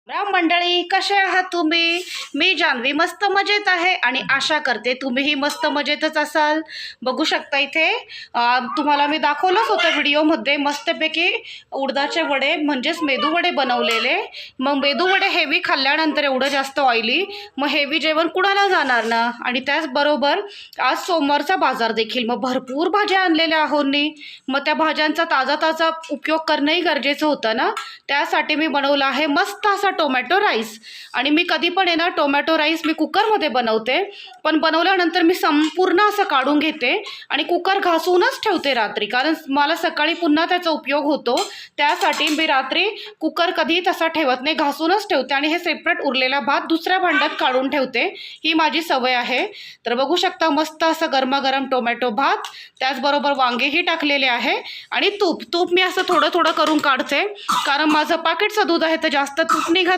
राम मंडळी, कसे आहात तुम्ही? मी जान्हवी मस्त मजेत आहे आणि आशा करते तुम्हीही मस्त मजेतच असाल. बघू शकता इथे तुम्हाला मी दाखवलंच होतं व्हिडिओमध्ये मस्तपैकी उडदाचे वडे म्हणजेच मेदू वडे बनवलेले. मग मेदू वडे हेवी खाल्ल्यानंतर एवढं जास्त ऑइली, मग हेवी जेवण कुणाला जाणार ना. आणि त्याचबरोबर आज सोमवारचा बाजार देखील, मग भरपूर भाज्या आणलेल्या आहोंनी. मग त्या भाज्यांचा ताजा ताजा उपयोग करणंही गरजेचं होतं ना. त्यासाठी मी बनवलं आहे मस्त असा टोमॅटो राईस. आणि मी कधी पण आहे ना टोमॅटो राईस मी कुकरमध्ये बनवते, पण बनवल्यानंतर मी संपूर्ण असं काढून घेते आणि कुकर घासूनच ठेवते रात्री, कारण मला सकाळी पुन्हा त्याचा उपयोग होतो. त्यासाठी मी रात्री कुकर कधी तसा ठेवत नाही, घासूनच ठेवते आणि हे सेपरेट उरलेला भात दुसऱ्या भांड्यात काढून ठेवते. ही माझी सवय आहे. तर बघू शकता मस्त असं गरमागरम टोमॅटो भात, त्याचबरोबर वांगेही टाकलेले आहे आणि तूप मी असं थोडं थोडं करून काढते, कारण माझं पाकिटचं दूध आहे तर जास्त तूप